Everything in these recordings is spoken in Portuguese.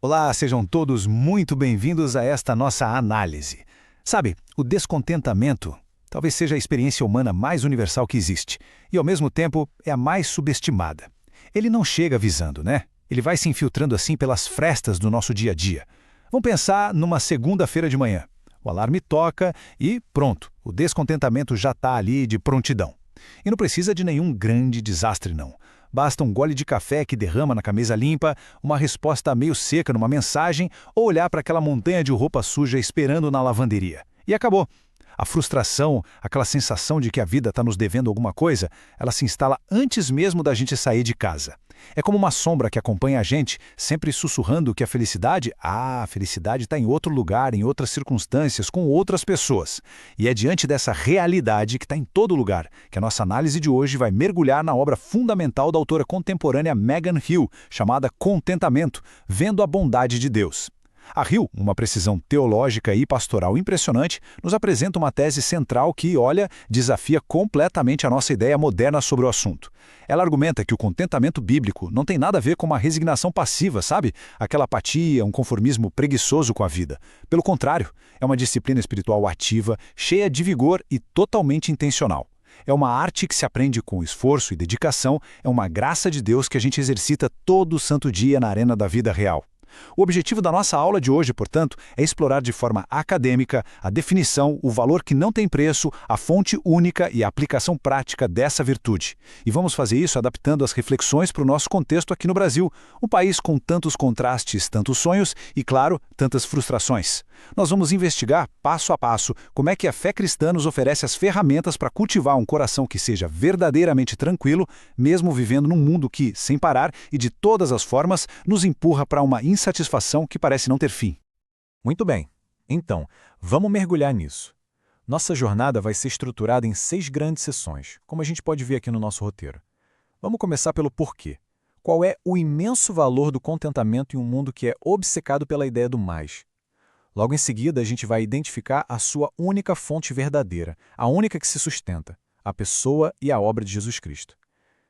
Olá, sejam todos muito bem-vindos a esta nossa análise. Sabe, o descontentamento talvez seja a experiência humana mais universal que existe e, ao mesmo tempo, é a mais subestimada. Ele não chega avisando, né? Ele vai se infiltrando assim pelas frestas do nosso dia a dia. Vamos pensar numa segunda-feira de manhã. O alarme toca e pronto, o descontentamento já está ali de prontidão. E não precisa de nenhum grande desastre, não. Basta um gole de café que derrama na camisa limpa, uma resposta meio seca numa mensagem ou olhar para aquela montanha de roupa suja esperando na lavanderia. E acabou. A frustração, aquela sensação de que a vida está nos devendo alguma coisa, ela se instala antes mesmo da gente sair de casa. É como uma sombra que acompanha a gente, sempre sussurrando que a felicidade está em outro lugar, em outras circunstâncias, com outras pessoas. E é diante dessa realidade que está em todo lugar, que a nossa análise de hoje vai mergulhar na obra fundamental da autora contemporânea Megan Hill, chamada Contentamento, Vendo a Bondade de Deus. A Hill, uma precisão teológica e pastoral impressionante, nos apresenta uma tese central que, desafia completamente a nossa ideia moderna sobre o assunto. Ela argumenta que o contentamento bíblico não tem nada a ver com uma resignação passiva, sabe? Aquela apatia, um conformismo preguiçoso com a vida. Pelo contrário, é uma disciplina espiritual ativa, cheia de vigor e totalmente intencional. É uma arte que se aprende com esforço e dedicação, é uma graça de Deus que a gente exercita todo santo dia na arena da vida real. O objetivo da nossa aula de hoje, portanto, é explorar de forma acadêmica a definição, o valor que não tem preço, a fonte única e a aplicação prática dessa virtude. E vamos fazer isso adaptando as reflexões para o nosso contexto aqui no Brasil, um país com tantos contrastes, tantos sonhos e, claro, tantas frustrações. Nós vamos investigar, passo a passo, como é que a fé cristã nos oferece as ferramentas para cultivar um coração que seja verdadeiramente tranquilo, mesmo vivendo num mundo que, sem parar e de todas as formas, nos empurra para uma insatisfação que parece não ter fim. Muito bem. Então, vamos mergulhar nisso. Nossa jornada vai ser estruturada em 6 grandes sessões, como a gente pode ver aqui no nosso roteiro. Vamos começar pelo porquê. Qual é o imenso valor do contentamento em um mundo que é obcecado pela ideia do mais? Logo em seguida, a gente vai identificar a sua única fonte verdadeira, a única que se sustenta, a pessoa e a obra de Jesus Cristo.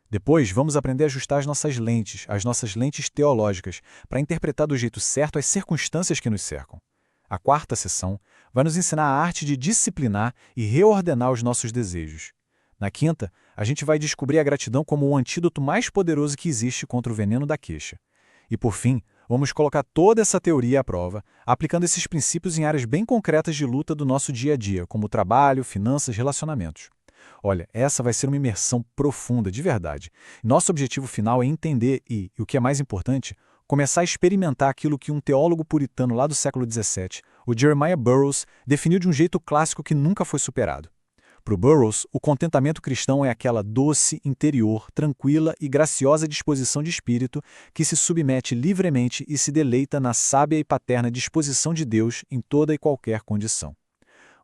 Depois, vamos aprender a ajustar as nossas lentes teológicas, para interpretar do jeito certo as circunstâncias que nos cercam. A quarta sessão vai nos ensinar a arte de disciplinar e reordenar os nossos desejos. Na quinta, a gente vai descobrir a gratidão como o antídoto mais poderoso que existe contra o veneno da queixa. E por fim, vamos colocar toda essa teoria à prova, aplicando esses princípios em áreas bem concretas de luta do nosso dia a dia, como trabalho, finanças, relacionamentos. Olha, essa vai ser uma imersão profunda, de verdade. Nosso objetivo final é entender e, o que é mais importante, começar a experimentar aquilo que um teólogo puritano lá do século XVII, o Jeremiah Burroughs, definiu de um jeito clássico que nunca foi superado. Para o Burroughs, o contentamento cristão é aquela doce, interior, tranquila e graciosa disposição de espírito que se submete livremente e se deleita na sábia e paterna disposição de Deus em toda e qualquer condição.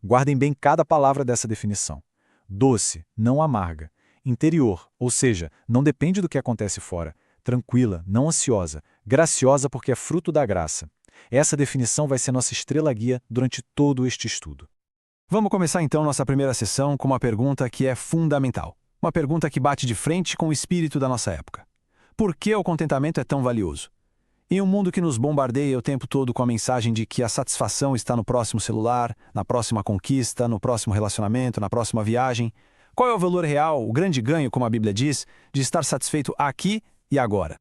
Guardem bem cada palavra dessa definição. Doce, não amarga. Interior, ou seja, não depende do que acontece fora. Tranquila, não ansiosa. Graciosa porque é fruto da graça. Essa definição vai ser nossa estrela-guia durante todo este estudo. Vamos começar então nossa primeira sessão com uma pergunta que é fundamental. Uma pergunta que bate de frente com o espírito da nossa época. Por que o contentamento é tão valioso? Em um mundo que nos bombardeia o tempo todo com a mensagem de que a satisfação está no próximo celular, na próxima conquista, no próximo relacionamento, na próxima viagem, qual é o valor real, o grande ganho, como a Bíblia diz, de estar satisfeito aqui e agora?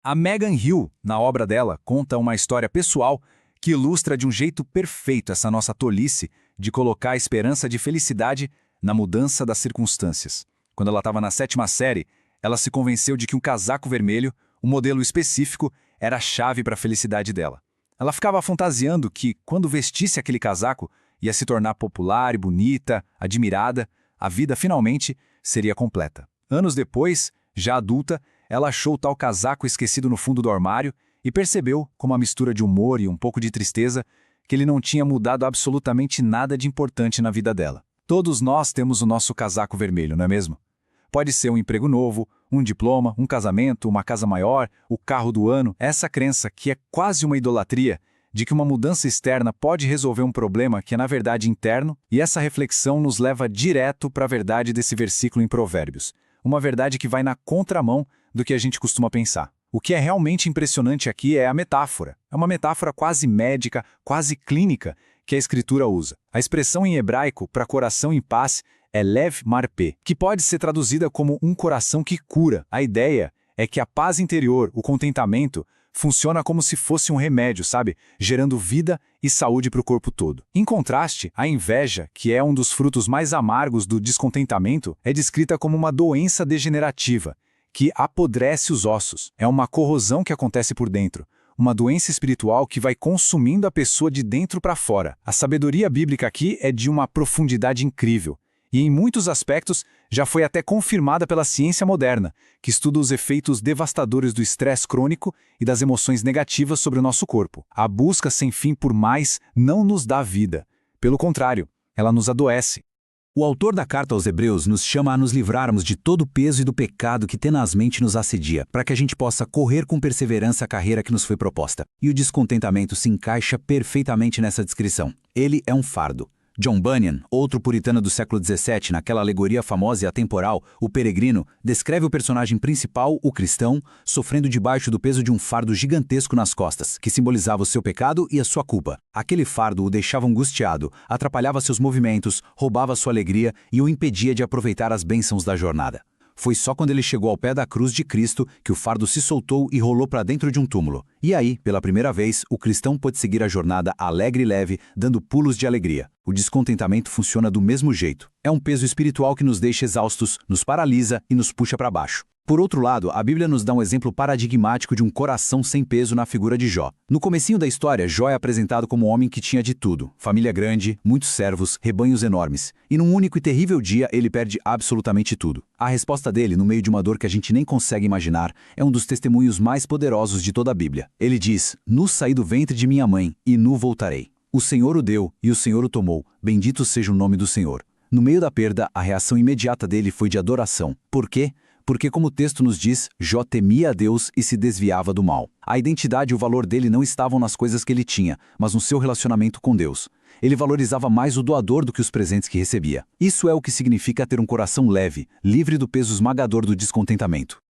A Megan Hill, na obra dela, conta uma história pessoal que ilustra de um jeito perfeito essa nossa tolice de colocar a esperança de felicidade na mudança das circunstâncias. Quando ela estava na 7ª série, ela se convenceu de que um casaco vermelho, um modelo específico, era a chave para a felicidade dela. Ela ficava fantasiando que, quando vestisse aquele casaco, ia se tornar popular e bonita, admirada, a vida finalmente seria completa. Anos depois, já adulta, ela achou o tal casaco esquecido no fundo do armário e percebeu, com uma mistura de humor e um pouco de tristeza, que ele não tinha mudado absolutamente nada de importante na vida dela. Todos nós temos o nosso casaco vermelho, não é mesmo? Pode ser um emprego novo, um diploma, um casamento, uma casa maior, o carro do ano. Essa crença, que é quase uma idolatria, de que uma mudança externa pode resolver um problema que é na verdade interno, e essa reflexão nos leva direto para a verdade desse versículo em Provérbios. Uma verdade que vai na contramão do que a gente costuma pensar. O que é realmente impressionante aqui é a metáfora. É uma metáfora quase médica, quase clínica, que a Escritura usa. A expressão em hebraico para coração em paz é lev marpé, que pode ser traduzida como um coração que cura. A ideia é que a paz interior, o contentamento, funciona como se fosse um remédio, sabe? Gerando vida e saúde para o corpo todo. Em contraste, a inveja, que é um dos frutos mais amargos do descontentamento, é descrita como uma doença degenerativa, que apodrece os ossos. É uma corrosão que acontece por dentro. Uma doença espiritual que vai consumindo a pessoa de dentro para fora. A sabedoria bíblica aqui é de uma profundidade incrível. E em muitos aspectos já foi até confirmada pela ciência moderna, que estuda os efeitos devastadores do estresse crônico e das emoções negativas sobre o nosso corpo. A busca sem fim por mais não nos dá vida. Pelo contrário, ela nos adoece. O autor da carta aos Hebreus nos chama a nos livrarmos de todo o peso e do pecado que tenazmente nos assedia, para que a gente possa correr com perseverança a carreira que nos foi proposta. E o descontentamento se encaixa perfeitamente nessa descrição. Ele é um fardo. John Bunyan, outro puritano do século XVII, naquela alegoria famosa e atemporal, O Peregrino, descreve o personagem principal, o cristão, sofrendo debaixo do peso de um fardo gigantesco nas costas, que simbolizava o seu pecado e a sua culpa. Aquele fardo o deixava angustiado, atrapalhava seus movimentos, roubava sua alegria e o impedia de aproveitar as bênçãos da jornada. Foi só quando ele chegou ao pé da cruz de Cristo que o fardo se soltou e rolou para dentro de um túmulo. E aí, pela primeira vez, o cristão pôde seguir a jornada alegre e leve, dando pulos de alegria. O descontentamento funciona do mesmo jeito. É um peso espiritual que nos deixa exaustos, nos paralisa e nos puxa para baixo. Por outro lado, a Bíblia nos dá um exemplo paradigmático de um coração sem peso na figura de Jó. No comecinho da história, Jó é apresentado como um homem que tinha de tudo. Família grande, muitos servos, rebanhos enormes. E num único e terrível dia, ele perde absolutamente tudo. A resposta dele, no meio de uma dor que a gente nem consegue imaginar, é um dos testemunhos mais poderosos de toda a Bíblia. Ele diz: "Nu saí do ventre de minha mãe, e nu voltarei. O Senhor o deu, e o Senhor o tomou. Bendito seja o nome do Senhor." No meio da perda, a reação imediata dele foi de adoração. Por quê? Porque, como o texto nos diz, Jó temia a Deus e se desviava do mal. A identidade e o valor dele não estavam nas coisas que ele tinha, mas no seu relacionamento com Deus. Ele valorizava mais o doador do que os presentes que recebia. Isso é o que significa ter um coração leve, livre do peso esmagador do descontentamento.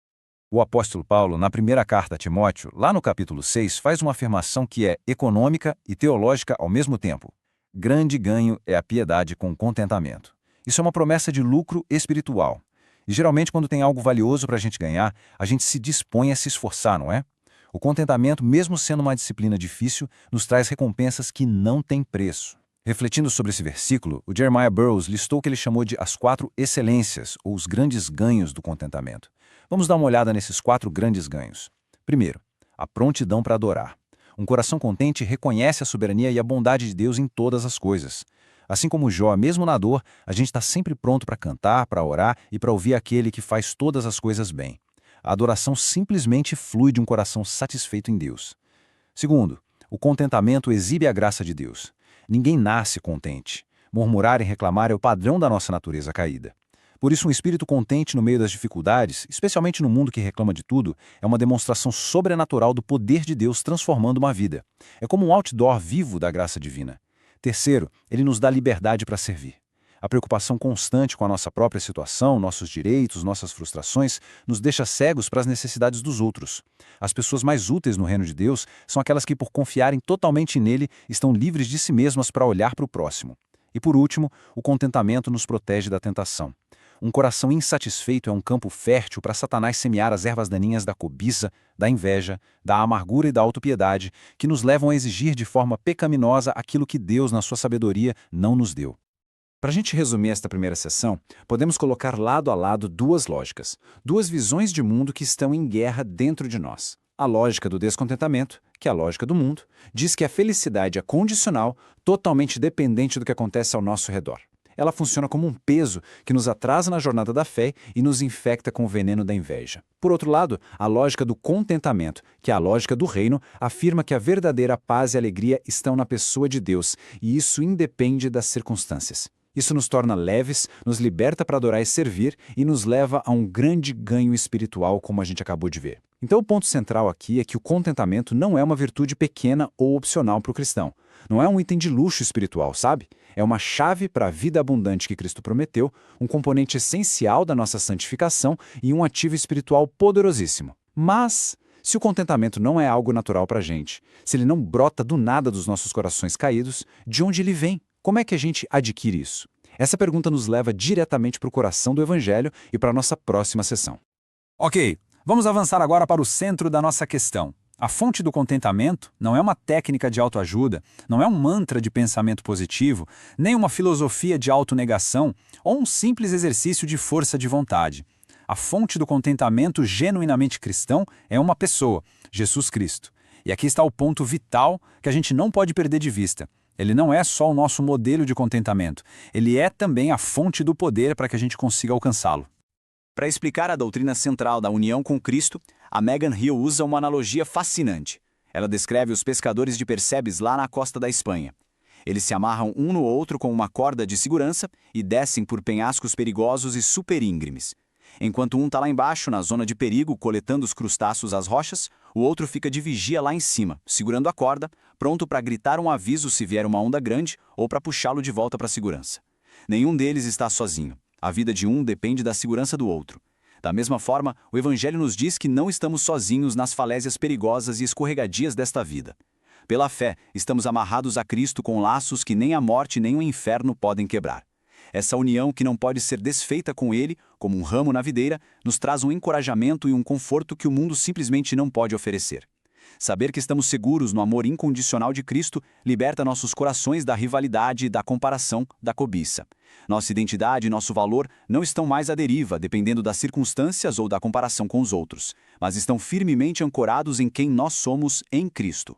O apóstolo Paulo, na primeira carta a Timóteo, lá no capítulo 6, faz uma afirmação que é econômica e teológica ao mesmo tempo. Grande ganho é a piedade com contentamento. Isso é uma promessa de lucro espiritual. E geralmente, quando tem algo valioso para a gente ganhar, a gente se dispõe a se esforçar, não é? O contentamento, mesmo sendo uma disciplina difícil, nos traz recompensas que não têm preço. Refletindo sobre esse versículo, o Jeremiah Burroughs listou o que ele chamou de as 4 excelências, ou os grandes ganhos do contentamento. Vamos dar uma olhada nesses 4 grandes ganhos. Primeiro, a prontidão para adorar. Um coração contente reconhece a soberania e a bondade de Deus em todas as coisas. Assim como Jó, mesmo na dor, a gente está sempre pronto para cantar, para orar e para ouvir aquele que faz todas as coisas bem. A adoração simplesmente flui de um coração satisfeito em Deus. Segundo, o contentamento exibe a graça de Deus. Ninguém nasce contente. Murmurar e reclamar é o padrão da nossa natureza caída. Por isso, um espírito contente no meio das dificuldades, especialmente no mundo que reclama de tudo, é uma demonstração sobrenatural do poder de Deus transformando uma vida. É como um outdoor vivo da graça divina. Terceiro, ele nos dá liberdade para servir. A preocupação constante com a nossa própria situação, nossos direitos, nossas frustrações, nos deixa cegos para as necessidades dos outros. As pessoas mais úteis no reino de Deus são aquelas que, por confiarem totalmente nele, estão livres de si mesmas para olhar para o próximo. E por último, o contentamento nos protege da tentação. Um coração insatisfeito é um campo fértil para Satanás semear as ervas daninhas da cobiça, da inveja, da amargura e da autopiedade, que nos levam a exigir de forma pecaminosa aquilo que Deus, na sua sabedoria, não nos deu. Para a gente resumir esta primeira sessão, podemos colocar lado a lado 2 lógicas, 2 visões de mundo que estão em guerra dentro de nós. A lógica do descontentamento, que é a lógica do mundo, diz que a felicidade é condicional, totalmente dependente do que acontece ao nosso redor. Ela funciona como um peso que nos atrasa na jornada da fé e nos infecta com o veneno da inveja. Por outro lado, a lógica do contentamento, que é a lógica do reino, afirma que a verdadeira paz e alegria estão na pessoa de Deus, e isso independe das circunstâncias. Isso nos torna leves, nos liberta para adorar e servir e nos leva a um grande ganho espiritual, como a gente acabou de ver. Então o ponto central aqui é que o contentamento não é uma virtude pequena ou opcional para o cristão. Não é um item de luxo espiritual, sabe? É uma chave para a vida abundante que Cristo prometeu, um componente essencial da nossa santificação e um ativo espiritual poderosíssimo. Mas, Se o contentamento não é algo natural para a gente, se ele não brota do nada dos nossos corações caídos, de onde ele vem? Como é que a gente adquire isso? Essa pergunta nos leva diretamente para o coração do Evangelho e para a nossa próxima sessão. Ok, vamos avançar agora para o centro da nossa questão. A fonte do contentamento não é uma técnica de autoajuda, não é um mantra de pensamento positivo, nem uma filosofia de autonegação ou um simples exercício de força de vontade. A fonte do contentamento genuinamente cristão é uma pessoa, Jesus Cristo. E aqui está o ponto vital que a gente não pode perder de vista. Ele não é só o nosso modelo de contentamento, ele é também a fonte do poder para que a gente consiga alcançá-lo. Para explicar a doutrina central da união com Cristo, a Megan Hill usa uma analogia fascinante. Ela descreve os pescadores de Persebes lá na costa da Espanha. Eles se amarram um no outro com uma corda de segurança e descem por penhascos perigosos e super íngremes. Enquanto um está lá embaixo, na zona de perigo, coletando os crustáceos às rochas, o outro fica de vigia lá em cima, segurando a corda, pronto para gritar um aviso se vier uma onda grande ou para puxá-lo de volta para a segurança. Nenhum deles está sozinho. A vida de um depende da segurança do outro. Da mesma forma, o Evangelho nos diz que não estamos sozinhos nas falésias perigosas e escorregadias desta vida. Pela fé, estamos amarrados a Cristo com laços que nem a morte nem o inferno podem quebrar. Essa união que não pode ser desfeita com Ele, como um ramo na videira, nos traz um encorajamento e um conforto que o mundo simplesmente não pode oferecer. Saber que estamos seguros no amor incondicional de Cristo liberta nossos corações da rivalidade, da comparação, da cobiça. Nossa identidade e nosso valor não estão mais à deriva, dependendo das circunstâncias ou da comparação com os outros, mas estão firmemente ancorados em quem nós somos em Cristo.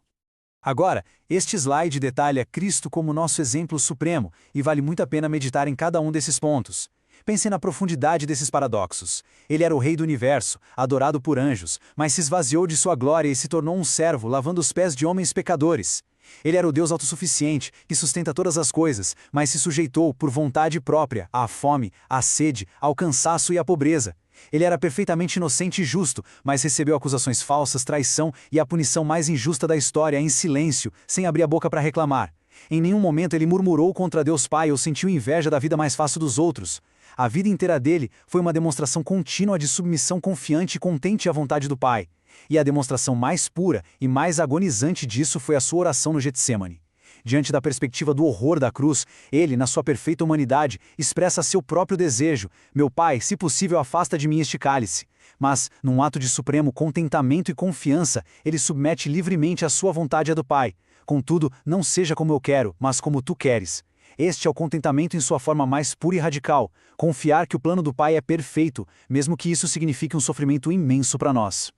Agora, este slide detalha Cristo como nosso exemplo supremo e vale muito a pena meditar em cada um desses pontos. Pense na profundidade desses paradoxos. Ele era o rei do universo, adorado por anjos, mas se esvaziou de sua glória e se tornou um servo, lavando os pés de homens pecadores. Ele era o Deus autossuficiente, que sustenta todas as coisas, mas se sujeitou, por vontade própria, à fome, à sede, ao cansaço e à pobreza. Ele era perfeitamente inocente e justo, mas recebeu acusações falsas, traição e a punição mais injusta da história em silêncio, sem abrir a boca para reclamar. Em nenhum momento ele murmurou contra Deus Pai ou sentiu inveja da vida mais fácil dos outros. A vida inteira dele foi uma demonstração contínua de submissão confiante e contente à vontade do Pai. E a demonstração mais pura e mais agonizante disso foi a sua oração no Getsêmani. Diante da perspectiva do horror da cruz, ele, na sua perfeita humanidade, expressa seu próprio desejo: meu Pai, se possível, afasta de mim este cálice. Mas, num ato de supremo contentamento e confiança, ele submete livremente a sua vontade à do Pai. Contudo, não seja como eu quero, mas como tu queres. Este é o contentamento em sua forma mais pura e radical, confiar que o plano do Pai é perfeito, mesmo que isso signifique um sofrimento imenso para nós.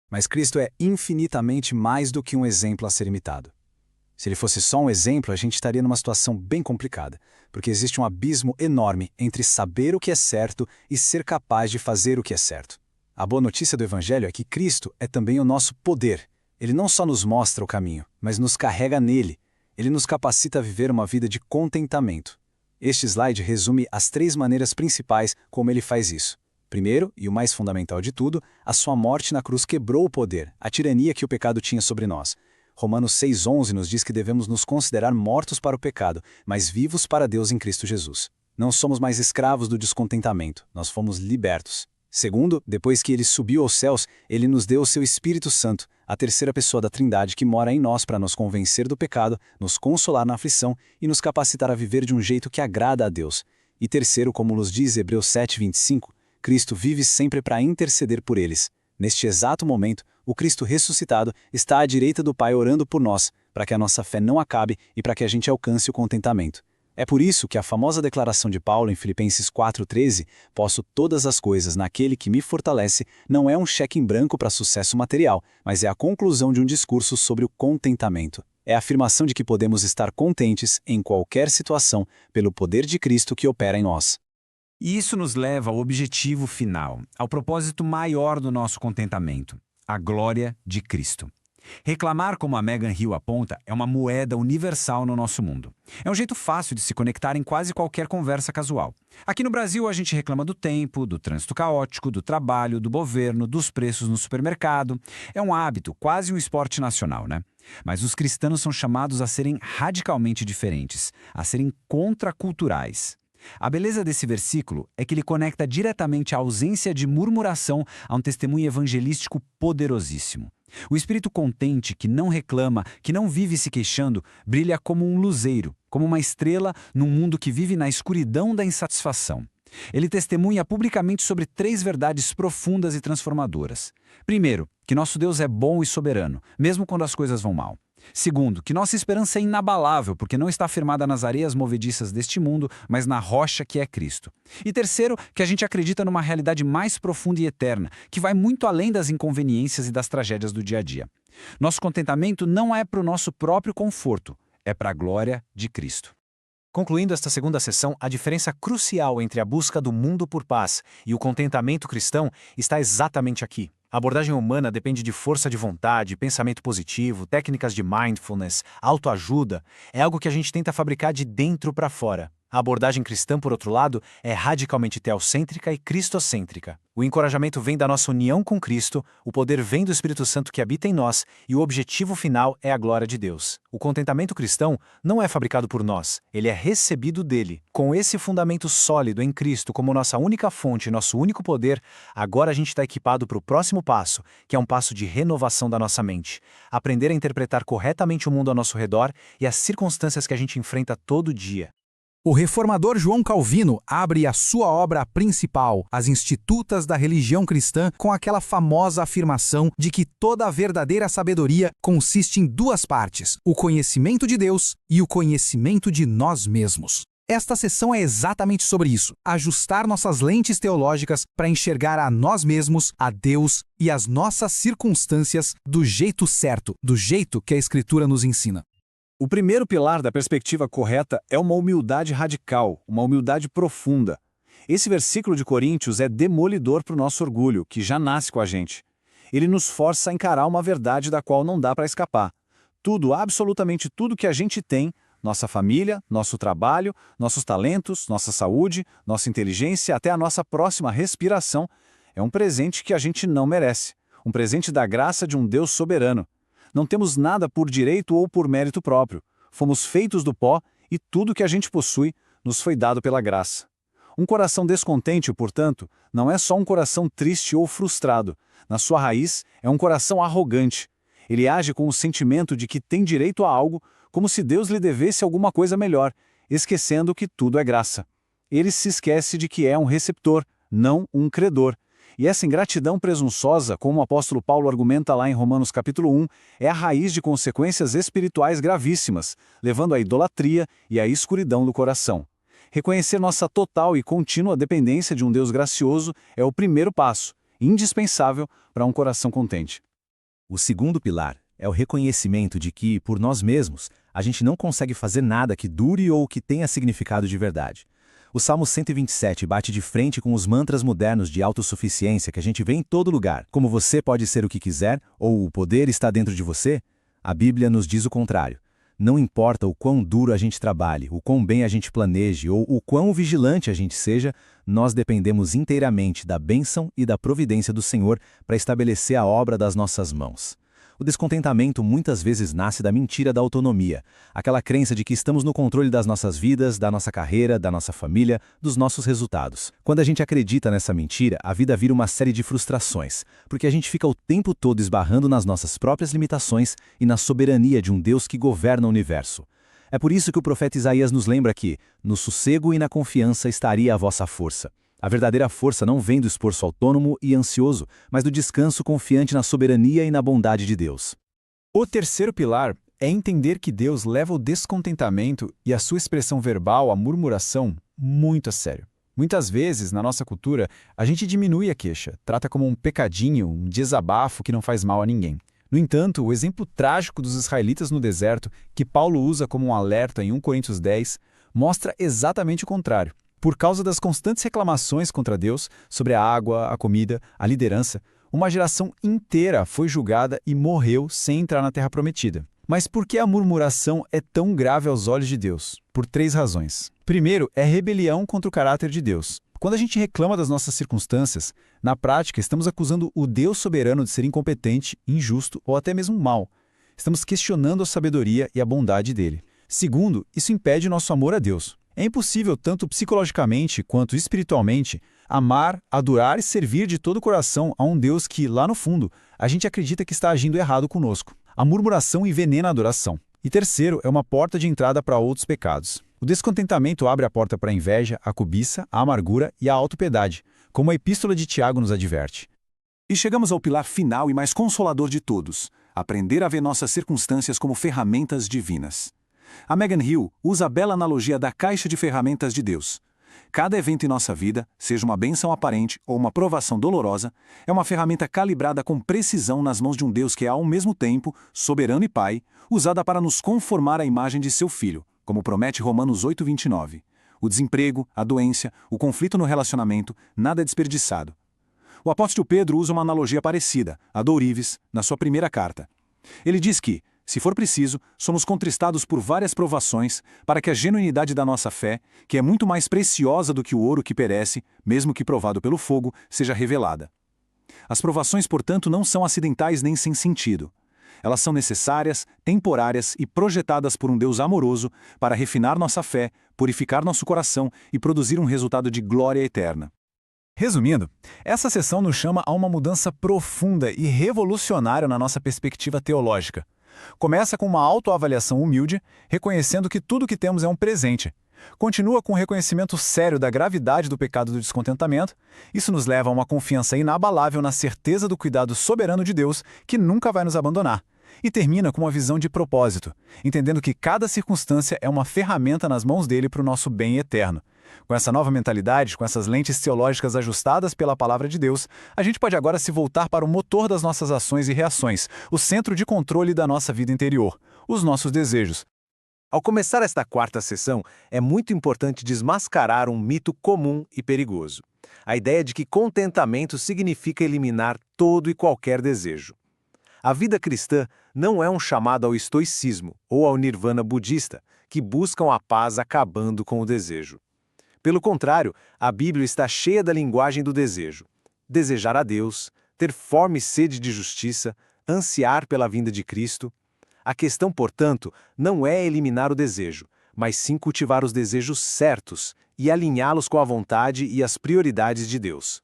Mas Cristo é infinitamente mais do que um exemplo a ser imitado. Se ele fosse só um exemplo, a gente estaria numa situação bem complicada, porque existe um abismo enorme entre saber o que é certo e ser capaz de fazer o que é certo. A boa notícia do Evangelho é que Cristo é também o nosso poder. Ele não só nos mostra o caminho, mas nos carrega nele. Ele nos capacita a viver uma vida de contentamento. Este slide resume as 3 maneiras principais como ele faz isso. Primeiro, e o mais fundamental de tudo, a sua morte na cruz quebrou o poder, a tirania que o pecado tinha sobre nós. Romanos 6,11 nos diz que devemos nos considerar mortos para o pecado, mas vivos para Deus em Cristo Jesus. Não somos mais escravos do descontentamento, nós fomos libertos. Segundo, depois que ele subiu aos céus, ele nos deu o seu Espírito Santo, a terceira pessoa da Trindade que mora em nós para nos convencer do pecado, nos consolar na aflição e nos capacitar a viver de um jeito que agrada a Deus. E terceiro, como nos diz Hebreus 7,25, Cristo vive sempre para interceder por eles. Neste exato momento, o Cristo ressuscitado está à direita do Pai orando por nós, para que a nossa fé não acabe e para que a gente alcance o contentamento. É por isso que a famosa declaração de Paulo em Filipenses 4,13, posso todas as coisas naquele que me fortalece, não é um cheque em branco para sucesso material, mas é a conclusão de um discurso sobre o contentamento. É a afirmação de que podemos estar contentes em qualquer situação pelo poder de Cristo que opera em nós. E isso nos leva ao objetivo final, ao propósito maior do nosso contentamento, a glória de Cristo. Reclamar, como a Megan Hill aponta, é uma moeda universal no nosso mundo. É um jeito fácil de se conectar em quase qualquer conversa casual. Aqui no Brasil, a gente reclama do tempo, do trânsito caótico, do trabalho, do governo, dos preços no supermercado. É um hábito, quase um esporte nacional, né? Mas os cristãos são chamados a serem radicalmente diferentes, a serem contraculturais. A beleza desse versículo é que ele conecta diretamente a ausência de murmuração a um testemunho evangelístico poderosíssimo. O espírito contente, que não reclama, que não vive se queixando, brilha como um luzeiro, como uma estrela num mundo que vive na escuridão da insatisfação. Ele testemunha publicamente sobre 3 verdades profundas e transformadoras. Primeiro, que nosso Deus é bom e soberano, mesmo quando as coisas vão mal. Segundo, que nossa esperança é inabalável, porque não está firmada nas areias movediças deste mundo, mas na rocha que é Cristo. E terceiro, que a gente acredita numa realidade mais profunda e eterna, que vai muito além das inconveniências e das tragédias do dia a dia. Nosso contentamento não é para o nosso próprio conforto, é para a glória de Cristo. Concluindo esta segunda sessão, a diferença crucial entre a busca do mundo por paz e o contentamento cristão está exatamente aqui. A abordagem humana depende de força de vontade, pensamento positivo, técnicas de mindfulness, autoajuda. É algo que a gente tenta fabricar de dentro para fora. A abordagem cristã, por outro lado, é radicalmente teocêntrica e cristocêntrica. O encorajamento vem da nossa união com Cristo, o poder vem do Espírito Santo que habita em nós e o objetivo final é a glória de Deus. O contentamento cristão não é fabricado por nós, ele é recebido dele. Com esse fundamento sólido em Cristo como nossa única fonte e nosso único poder, agora a gente está equipado para o próximo passo, que é um passo de renovação da nossa mente. Aprender a interpretar corretamente o mundo ao nosso redor e as circunstâncias que a gente enfrenta todo dia. O reformador João Calvino abre a sua obra principal, As Institutas da Religião Cristã, com aquela famosa afirmação de que toda a verdadeira sabedoria consiste em 2 partes, o conhecimento de Deus e o conhecimento de nós mesmos. Esta sessão é exatamente sobre isso, ajustar nossas lentes teológicas para enxergar a nós mesmos, a Deus e as nossas circunstâncias do jeito certo, do jeito que a Escritura nos ensina. O primeiro pilar da perspectiva correta é uma humildade radical, uma humildade profunda. Esse versículo de Coríntios é demolidor para o nosso orgulho, que já nasce com a gente. Ele nos força a encarar uma verdade da qual não dá para escapar. Tudo, absolutamente tudo que a gente tem, nossa família, nosso trabalho, nossos talentos, nossa saúde, nossa inteligência, até a nossa próxima respiração, é um presente que a gente não merece. Um presente da graça de um Deus soberano. Não temos nada por direito ou por mérito próprio. Fomos feitos do pó e tudo que a gente possui nos foi dado pela graça. Um coração descontente, portanto, não é só um coração triste ou frustrado. Na sua raiz, é um coração arrogante. Ele age com o sentimento de que tem direito a algo, como se Deus lhe devesse alguma coisa melhor, esquecendo que tudo é graça. Ele se esquece de que é um receptor, não um credor. E essa ingratidão presunçosa, como o apóstolo Paulo argumenta lá em Romanos capítulo 1, é a raiz de consequências espirituais gravíssimas, levando à idolatria e à escuridão do coração. Reconhecer nossa total e contínua dependência de um Deus gracioso é o primeiro passo, indispensável para um coração contente. O segundo pilar é o reconhecimento de que, por nós mesmos, a gente não consegue fazer nada que dure ou que tenha significado de verdade. O Salmo 127 bate de frente com os mantras modernos de autossuficiência que a gente vê em todo lugar. Como você pode ser o que quiser, ou o poder está dentro de você? A Bíblia nos diz o contrário. Não importa o quão duro a gente trabalhe, o quão bem a gente planeje ou o quão vigilante a gente seja, nós dependemos inteiramente da bênção e da providência do Senhor para estabelecer a obra das nossas mãos. O descontentamento muitas vezes nasce da mentira da autonomia, aquela crença de que estamos no controle das nossas vidas, da nossa carreira, da nossa família, dos nossos resultados. Quando a gente acredita nessa mentira, a vida vira uma série de frustrações, porque a gente fica o tempo todo esbarrando nas nossas próprias limitações e na soberania de um Deus que governa o universo. É por isso que o profeta Isaías nos lembra que, no sossego e na confiança estaria a vossa força. A verdadeira força não vem do esforço autônomo e ansioso, mas do descanso confiante na soberania e na bondade de Deus. O terceiro pilar é entender que Deus leva o descontentamento e a sua expressão verbal, a murmuração, muito a sério. Muitas vezes, na nossa cultura, a gente diminui a queixa, trata como um pecadinho, um desabafo que não faz mal a ninguém. No entanto, o exemplo trágico dos israelitas no deserto, que Paulo usa como um alerta em 1 Coríntios 10, mostra exatamente o contrário. Por causa das constantes reclamações contra Deus sobre a água, a comida, a liderança, uma geração inteira foi julgada e morreu sem entrar na Terra Prometida. Mas por que a murmuração é tão grave aos olhos de Deus? Por 3 razões. Primeiro, é rebelião contra o caráter de Deus. Quando a gente reclama das nossas circunstâncias, na prática estamos acusando o Deus soberano de ser incompetente, injusto ou até mesmo mau. Estamos questionando a sabedoria e a bondade dele. Segundo, isso impede nosso amor a Deus. É impossível, tanto psicologicamente quanto espiritualmente, amar, adorar e servir de todo o coração a um Deus que, lá no fundo, a gente acredita que está agindo errado conosco. A murmuração envenena a adoração. E terceiro, é uma porta de entrada para outros pecados. O descontentamento abre a porta para a inveja, a cobiça, a amargura e a autopiedade, como a Epístola de Tiago nos adverte. E chegamos ao pilar final e mais consolador de todos: aprender a ver nossas circunstâncias como ferramentas divinas. A Megan Hill usa a bela analogia da caixa de ferramentas de Deus. Cada evento em nossa vida, seja uma bênção aparente ou uma provação dolorosa, é uma ferramenta calibrada com precisão nas mãos de um Deus que é ao mesmo tempo soberano e Pai, usada para nos conformar à imagem de seu Filho, como promete Romanos 8:29. O desemprego, a doença, o conflito no relacionamento, nada é desperdiçado. O apóstolo Pedro usa uma analogia parecida, a do ourives, na sua primeira carta. Ele diz que, se for preciso, somos contristados por várias provações para que a genuinidade da nossa fé, que é muito mais preciosa do que o ouro que perece, mesmo que provado pelo fogo, seja revelada. As provações, portanto, não são acidentais nem sem sentido. Elas são necessárias, temporárias e projetadas por um Deus amoroso para refinar nossa fé, purificar nosso coração e produzir um resultado de glória eterna. Resumindo, essa sessão nos chama a uma mudança profunda e revolucionária na nossa perspectiva teológica. Começa com uma autoavaliação humilde, reconhecendo que tudo que temos é um presente. Continua com um reconhecimento sério da gravidade do pecado do descontentamento. Isso nos leva a uma confiança inabalável na certeza do cuidado soberano de Deus, que nunca vai nos abandonar. E termina com uma visão de propósito, entendendo que cada circunstância é uma ferramenta nas mãos dele para o nosso bem eterno. Com essa nova mentalidade, com essas lentes teológicas ajustadas pela palavra de Deus, a gente pode agora se voltar para o motor das nossas ações e reações, o centro de controle da nossa vida interior, os nossos desejos. Ao começar esta quarta sessão, é muito importante desmascarar um mito comum e perigoso: a ideia de que contentamento significa eliminar todo e qualquer desejo. A vida cristã não é um chamado ao estoicismo ou ao nirvana budista, que buscam a paz acabando com o desejo. Pelo contrário, a Bíblia está cheia da linguagem do desejo. Desejar a Deus, ter fome e sede de justiça, ansiar pela vinda de Cristo. A questão, portanto, não é eliminar o desejo, mas sim cultivar os desejos certos e alinhá-los com a vontade e as prioridades de Deus.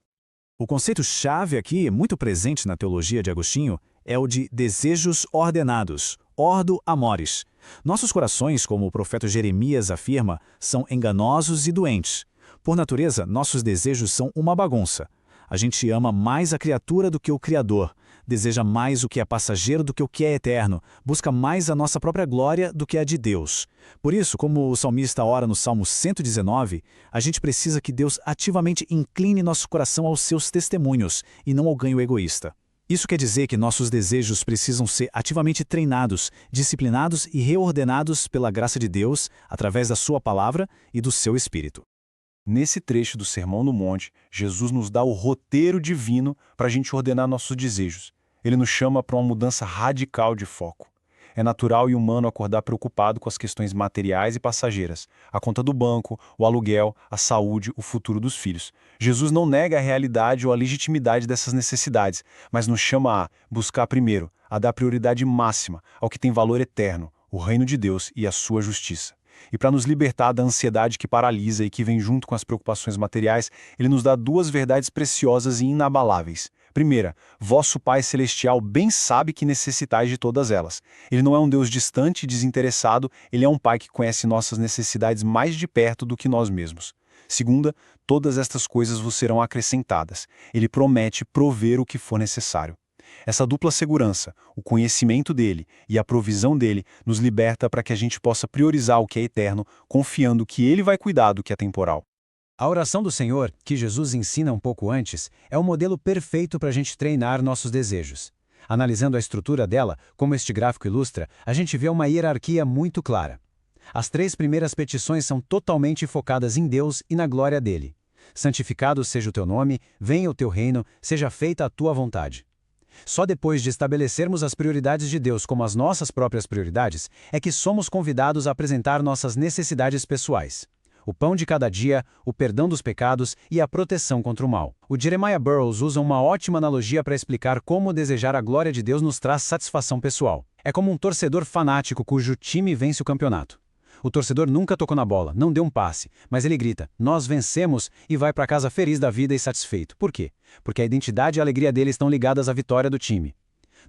O conceito-chave aqui, muito presente na teologia de Agostinho, é o de desejos ordenados, ordo amoris. Nossos corações, como o profeta Jeremias afirma, são enganosos e doentes. Por natureza, nossos desejos são uma bagunça. A gente ama mais a criatura do que o Criador, deseja mais o que é passageiro do que o que é eterno, busca mais a nossa própria glória do que a de Deus. Por isso, como o salmista ora no Salmo 119, a gente precisa que Deus ativamente incline nosso coração aos seus testemunhos e não ao ganho egoísta. Isso quer dizer que nossos desejos precisam ser ativamente treinados, disciplinados e reordenados pela graça de Deus, através da sua palavra e do seu Espírito. Nesse trecho do Sermão no Monte, Jesus nos dá o roteiro divino para a gente ordenar nossos desejos. Ele nos chama para uma mudança radical de foco. É natural e humano acordar preocupado com as questões materiais e passageiras, a conta do banco, o aluguel, a saúde, o futuro dos filhos. Jesus não nega a realidade ou a legitimidade dessas necessidades, mas nos chama a buscar primeiro, a dar prioridade máxima ao que tem valor eterno, o reino de Deus e a sua justiça. E para nos libertar da ansiedade que paralisa e que vem junto com as preocupações materiais, ele nos dá duas verdades preciosas e inabaláveis. Primeira, vosso Pai Celestial bem sabe que necessitais de todas elas. Ele não é um Deus distante e desinteressado, ele é um Pai que conhece nossas necessidades mais de perto do que nós mesmos. Segunda, todas estas coisas vos serão acrescentadas. Ele promete prover o que for necessário. Essa dupla segurança, o conhecimento dele e a provisão dele, nos liberta para que a gente possa priorizar o que é eterno, confiando que ele vai cuidar do que é temporal. A oração do Senhor, que Jesus ensina um pouco antes, é o modelo perfeito para a gente treinar nossos desejos. Analisando a estrutura dela, como este gráfico ilustra, a gente vê uma hierarquia muito clara. As 3 primeiras petições são totalmente focadas em Deus e na glória dele. Santificado seja o teu nome, venha o teu reino, seja feita a tua vontade. Só depois de estabelecermos as prioridades de Deus como as nossas próprias prioridades, é que somos convidados a apresentar nossas necessidades pessoais. O pão de cada dia, o perdão dos pecados e a proteção contra o mal. O Jeremiah Burroughs usa uma ótima analogia para explicar como desejar a glória de Deus nos traz satisfação pessoal. É como um torcedor fanático cujo time vence o campeonato. O torcedor nunca tocou na bola, não deu um passe, mas ele grita, nós vencemos, e vai para casa feliz da vida e satisfeito. Por quê? Porque a identidade e a alegria dele estão ligadas à vitória do time.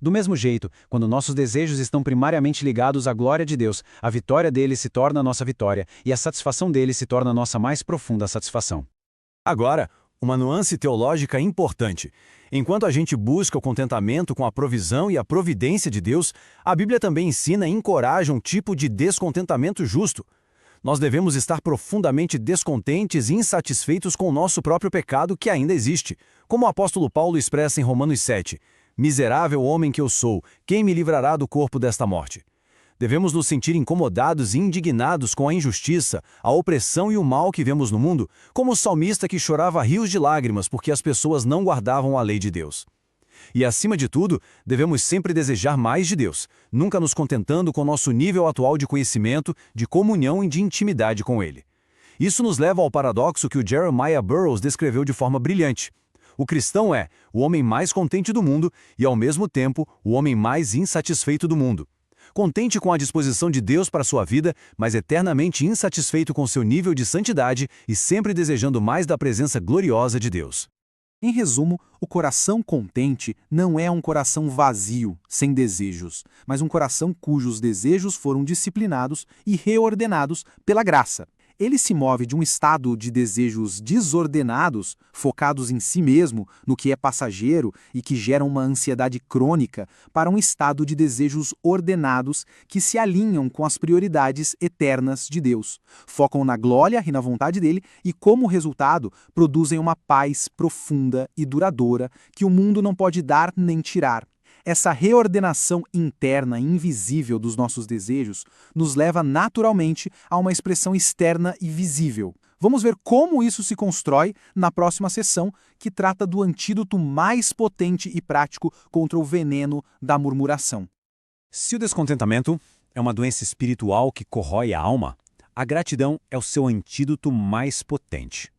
Do mesmo jeito, quando nossos desejos estão primariamente ligados à glória de Deus, a vitória dele se torna a nossa vitória e a satisfação dele se torna a nossa mais profunda satisfação. Agora, uma nuance teológica importante. Enquanto a gente busca o contentamento com a provisão e a providência de Deus, a Bíblia também ensina e encoraja um tipo de descontentamento justo. Nós devemos estar profundamente descontentes e insatisfeitos com o nosso próprio pecado que ainda existe, como o apóstolo Paulo expressa em Romanos 7. Miserável homem que eu sou, quem me livrará do corpo desta morte? Devemos nos sentir incomodados e indignados com a injustiça, a opressão e o mal que vemos no mundo, como o salmista que chorava rios de lágrimas porque as pessoas não guardavam a lei de Deus. E, acima de tudo, devemos sempre desejar mais de Deus, nunca nos contentando com nosso nível atual de conhecimento, de comunhão e de intimidade com Ele. Isso nos leva ao paradoxo que o Jeremiah Burroughs descreveu de forma brilhante. O cristão é o homem mais contente do mundo e, ao mesmo tempo, o homem mais insatisfeito do mundo. Contente com a disposição de Deus para sua vida, mas eternamente insatisfeito com seu nível de santidade e sempre desejando mais da presença gloriosa de Deus. Em resumo, o coração contente não é um coração vazio, sem desejos, mas um coração cujos desejos foram disciplinados e reordenados pela graça. Ele se move de um estado de desejos desordenados, focados em si mesmo, no que é passageiro e que geram uma ansiedade crônica, para um estado de desejos ordenados que se alinham com as prioridades eternas de Deus, focam na glória e na vontade dele e, como resultado, produzem uma paz profunda e duradoura que o mundo não pode dar nem tirar. Essa reordenação interna e invisível dos nossos desejos nos leva naturalmente a uma expressão externa e visível. Vamos ver como isso se constrói na próxima sessão, que trata do antídoto mais potente e prático contra o veneno da murmuração. Se o descontentamento é uma doença espiritual que corrói a alma, a gratidão é o seu antídoto mais potente.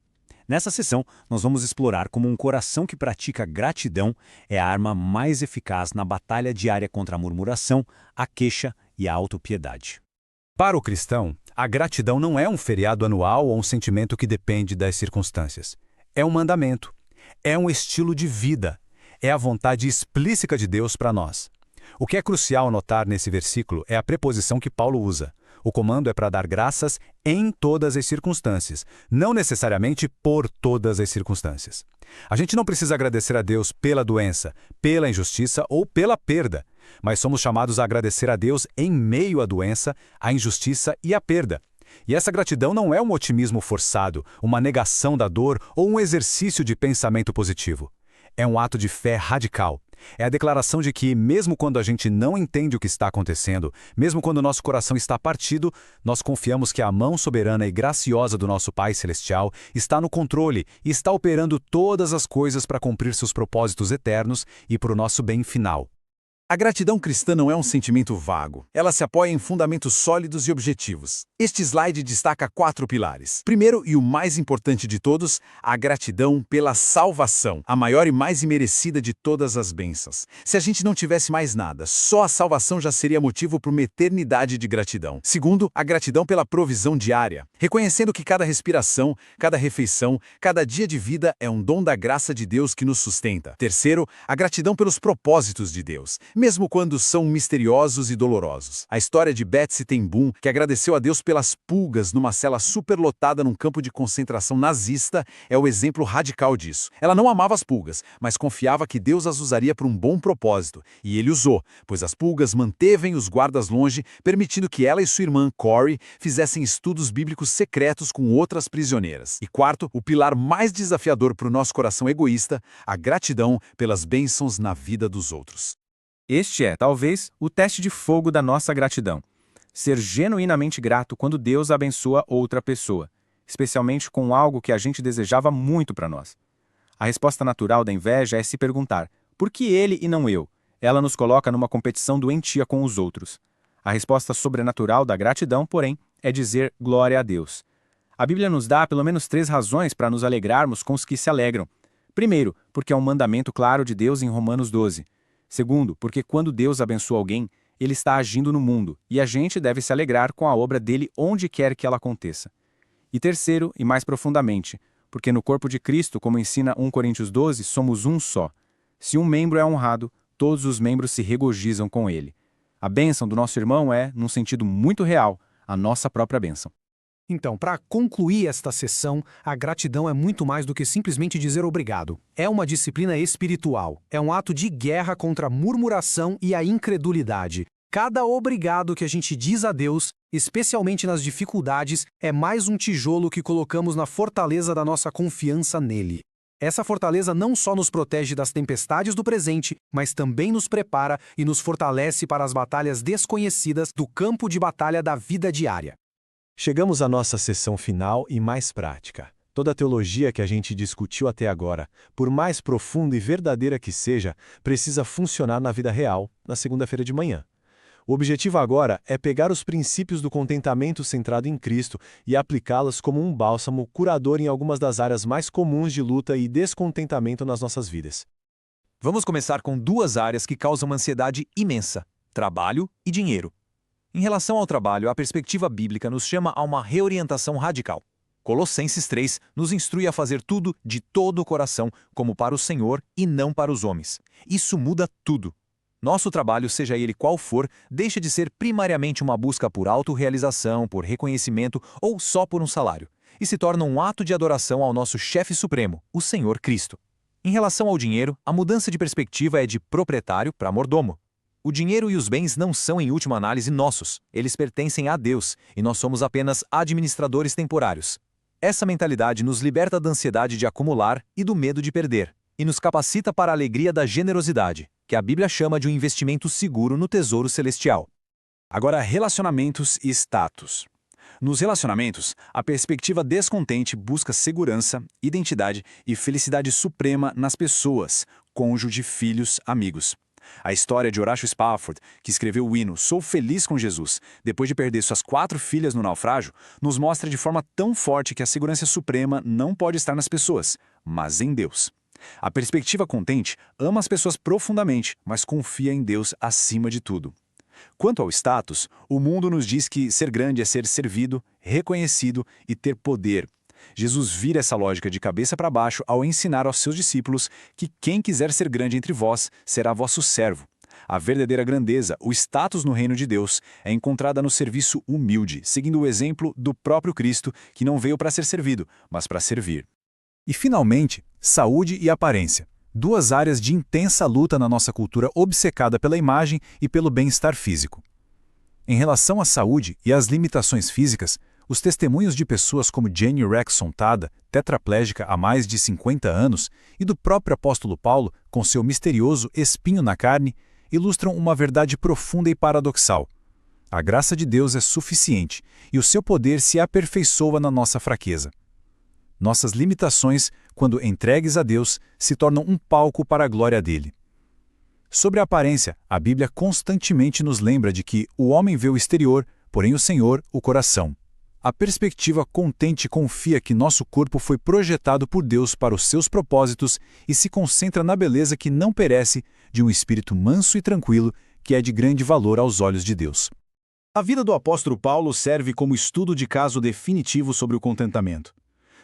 Nessa sessão, nós vamos explorar como um coração que pratica gratidão é a arma mais eficaz na batalha diária contra a murmuração, a queixa e a autopiedade. Para o cristão, a gratidão não é um feriado anual ou um sentimento que depende das circunstâncias. É um mandamento, é um estilo de vida, é a vontade explícita de Deus para nós. O que é crucial notar nesse versículo é a preposição que Paulo usa. O comando é para dar graças em todas as circunstâncias, não necessariamente por todas as circunstâncias. A gente não precisa agradecer a Deus pela doença, pela injustiça ou pela perda, mas somos chamados a agradecer a Deus em meio à doença, à injustiça e à perda. E essa gratidão não é um otimismo forçado, uma negação da dor ou um exercício de pensamento positivo. É um ato de fé radical. É a declaração de que, mesmo quando a gente não entende o que está acontecendo, mesmo quando nosso coração está partido, nós confiamos que a mão soberana e graciosa do nosso Pai Celestial está no controle e está operando todas as coisas para cumprir seus propósitos eternos e para o nosso bem final. A gratidão cristã não é um sentimento vago. Ela se apoia em fundamentos sólidos e objetivos. Este slide destaca 4 pilares. Primeiro, e o mais importante de todos, a gratidão pela salvação, a maior e mais imerecida de todas as bênçãos. Se a gente não tivesse mais nada, só a salvação já seria motivo para uma eternidade de gratidão. Segundo, a gratidão pela provisão diária, reconhecendo que cada respiração, cada refeição, cada dia de vida é um dom da graça de Deus que nos sustenta. Terceiro, a gratidão pelos propósitos de Deus, mesmo quando são misteriosos e dolorosos. A história de Betsy Ten Boom, que agradeceu a Deus pelas pulgas numa cela superlotada num campo de concentração nazista, é o exemplo radical disso. Ela não amava as pulgas, mas confiava que Deus as usaria para um bom propósito. E ele usou, pois as pulgas mantevem os guardas longe, permitindo que ela e sua irmã, Corey, fizessem estudos bíblicos secretos com outras prisioneiras. E quarto, o pilar mais desafiador para o nosso coração egoísta, a gratidão pelas bênçãos na vida dos outros. Este é, talvez, o teste de fogo da nossa gratidão. Ser genuinamente grato quando Deus abençoa outra pessoa, especialmente com algo que a gente desejava muito para nós. A resposta natural da inveja é se perguntar, por que ele e não eu? Ela nos coloca numa competição doentia com os outros. A resposta sobrenatural da gratidão, porém, é dizer glória a Deus. A Bíblia nos dá pelo menos 3 razões para nos alegrarmos com os que se alegram. Primeiro, porque é um mandamento claro de Deus em Romanos 12. Segundo, porque quando Deus abençoa alguém, Ele está agindo no mundo, e a gente deve se alegrar com a obra dele onde quer que ela aconteça. E terceiro, e mais profundamente, porque no corpo de Cristo, como ensina 1 Coríntios 12, somos um só. Se um membro é honrado, todos os membros se regozijam com ele. A bênção do nosso irmão é, num sentido muito real, a nossa própria bênção. Então, para concluir esta sessão, a gratidão é muito mais do que simplesmente dizer obrigado. É uma disciplina espiritual. É um ato de guerra contra a murmuração e a incredulidade. Cada obrigado que a gente diz a Deus, especialmente nas dificuldades, é mais um tijolo que colocamos na fortaleza da nossa confiança nele. Essa fortaleza não só nos protege das tempestades do presente, mas também nos prepara e nos fortalece para as batalhas desconhecidas do campo de batalha da vida diária. Chegamos à nossa sessão final e mais prática. Toda a teologia que a gente discutiu até agora, por mais profunda e verdadeira que seja, precisa funcionar na vida real, na segunda-feira de manhã. O objetivo agora é pegar os princípios do contentamento centrado em Cristo e aplicá-los como um bálsamo curador em algumas das áreas mais comuns de luta e descontentamento nas nossas vidas. Vamos começar com duas áreas que causam uma ansiedade imensa: trabalho e dinheiro. Em relação ao trabalho, a perspectiva bíblica nos chama a uma reorientação radical. Colossenses 3 nos instrui a fazer tudo de todo o coração, como para o Senhor e não para os homens. Isso muda tudo. Nosso trabalho, seja ele qual for, deixa de ser primariamente uma busca por autorrealização, por reconhecimento ou só por um salário, e se torna um ato de adoração ao nosso chefe supremo, o Senhor Cristo. Em relação ao dinheiro, a mudança de perspectiva é de proprietário para mordomo. O dinheiro e os bens não são, em última análise, nossos. Eles pertencem a Deus, e nós somos apenas administradores temporários. Essa mentalidade nos liberta da ansiedade de acumular e do medo de perder, e nos capacita para a alegria da generosidade, que a Bíblia chama de um investimento seguro no tesouro celestial. Agora, relacionamentos e status. Nos relacionamentos, a perspectiva descontente busca segurança, identidade e felicidade suprema nas pessoas, cônjuge, filhos, amigos. A história de Horácio Spafford, que escreveu o hino Sou Feliz com Jesus, depois de perder suas 4 filhas no naufrágio, nos mostra de forma tão forte que a segurança suprema não pode estar nas pessoas, mas em Deus. A perspectiva contente ama as pessoas profundamente, mas confia em Deus acima de tudo. Quanto ao status, o mundo nos diz que ser grande é ser servido, reconhecido e ter poder. Jesus vira essa lógica de cabeça para baixo ao ensinar aos seus discípulos que quem quiser ser grande entre vós será vosso servo. A verdadeira grandeza, o status no reino de Deus, é encontrada no serviço humilde, seguindo o exemplo do próprio Cristo, que não veio para ser servido, mas para servir. E, finalmente, saúde e aparência. 2 áreas de intensa luta na nossa cultura obcecada pela imagem e pelo bem-estar físico. Em relação à saúde e às limitações físicas, os testemunhos de pessoas como Jane Rexon Tada, tetraplégica há mais de 50 anos, e do próprio apóstolo Paulo, com seu misterioso espinho na carne, ilustram uma verdade profunda e paradoxal. A graça de Deus é suficiente, e o seu poder se aperfeiçoa na nossa fraqueza. Nossas limitações, quando entregues a Deus, se tornam um palco para a glória dele. Sobre a aparência, a Bíblia constantemente nos lembra de que o homem vê o exterior, porém o Senhor, o coração. A perspectiva contente confia que nosso corpo foi projetado por Deus para os seus propósitos e se concentra na beleza que não perece de um espírito manso e tranquilo que é de grande valor aos olhos de Deus. A vida do apóstolo Paulo serve como estudo de caso definitivo sobre o contentamento.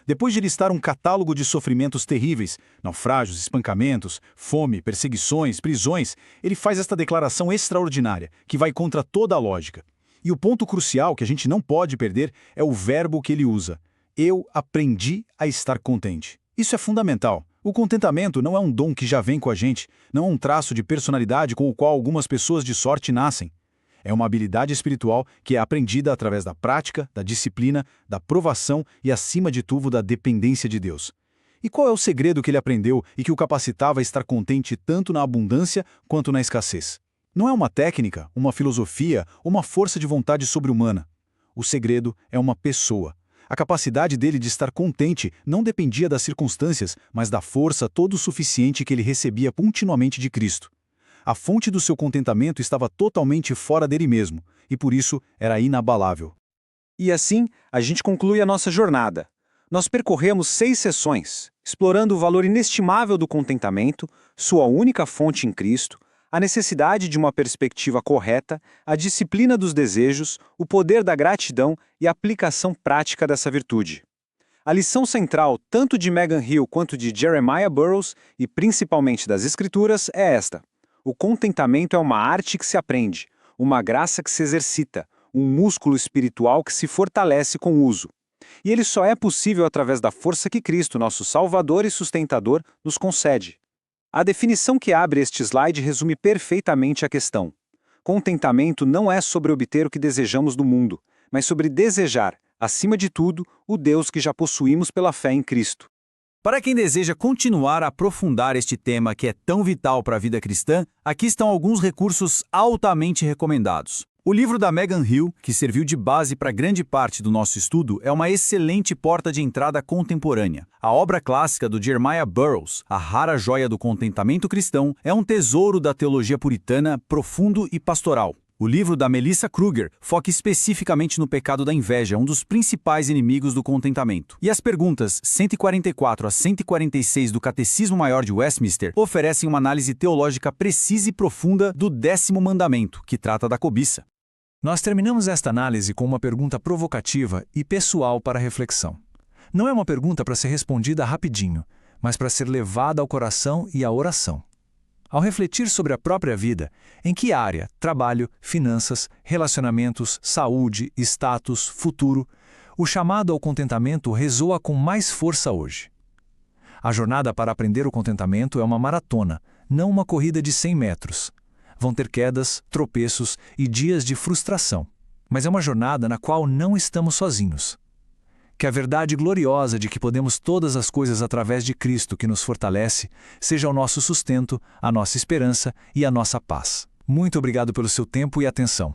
Depois de listar um catálogo de sofrimentos terríveis, naufrágios, espancamentos, fome, perseguições, prisões, ele faz esta declaração extraordinária, que vai contra toda a lógica. E o ponto crucial que a gente não pode perder é o verbo que ele usa. Eu aprendi a estar contente. Isso é fundamental. O contentamento não é um dom que já vem com a gente, não é um traço de personalidade com o qual algumas pessoas de sorte nascem. É uma habilidade espiritual que é aprendida através da prática, da disciplina, da provação e, acima de tudo, da dependência de Deus. E qual é o segredo que ele aprendeu e que o capacitava a estar contente tanto na abundância quanto na escassez? Não é uma técnica, uma filosofia, uma força de vontade sobre-humana. O segredo é uma pessoa. A capacidade dele de estar contente não dependia das circunstâncias, mas da força todo-suficiente que ele recebia continuamente de Cristo. A fonte do seu contentamento estava totalmente fora dele mesmo, e por isso era inabalável. E assim, a gente conclui a nossa jornada. Nós percorremos 6 sessões, explorando o valor inestimável do contentamento, sua única fonte em Cristo, A necessidade de uma perspectiva correta, a disciplina dos desejos, o poder da gratidão e a aplicação prática dessa virtude. A lição central, tanto de Megan Hill quanto de Jeremiah Burroughs, e principalmente das Escrituras, é esta: o contentamento é uma arte que se aprende, uma graça que se exercita, um músculo espiritual que se fortalece com o uso. E ele só é possível através da força que Cristo, nosso Salvador e sustentador, nos concede. A definição que abre este slide resume perfeitamente a questão. Contentamento não é sobre obter o que desejamos do mundo, mas sobre desejar, acima de tudo, o Deus que já possuímos pela fé em Cristo. Para quem deseja continuar a aprofundar este tema que é tão vital para a vida cristã, aqui estão alguns recursos altamente recomendados. O livro da Megan Hill, que serviu de base para grande parte do nosso estudo, é uma excelente porta de entrada contemporânea. A obra clássica do Jeremiah Burroughs, A Rara Joia do Contentamento Cristão, é um tesouro da teologia puritana profundo e pastoral. O livro da Melissa Kruger foca especificamente no pecado da inveja, um dos principais inimigos do contentamento. E as perguntas 144 a 146 do Catecismo Maior de Westminster oferecem uma análise teológica precisa e profunda do 10º mandamento, que trata da cobiça. Nós terminamos esta análise com uma pergunta provocativa e pessoal para reflexão. Não é uma pergunta para ser respondida rapidinho, mas para ser levada ao coração e à oração. Ao refletir sobre a própria vida, em que área, trabalho, finanças, relacionamentos, saúde, status, futuro, o chamado ao contentamento ressoa com mais força hoje? A jornada para aprender o contentamento é uma maratona, não uma corrida de 100 metros. Vão ter quedas, tropeços e dias de frustração. Mas é uma jornada na qual não estamos sozinhos. Que a verdade gloriosa de que podemos todas as coisas através de Cristo que nos fortalece, seja o nosso sustento, a nossa esperança e a nossa paz. Muito obrigado pelo seu tempo e atenção.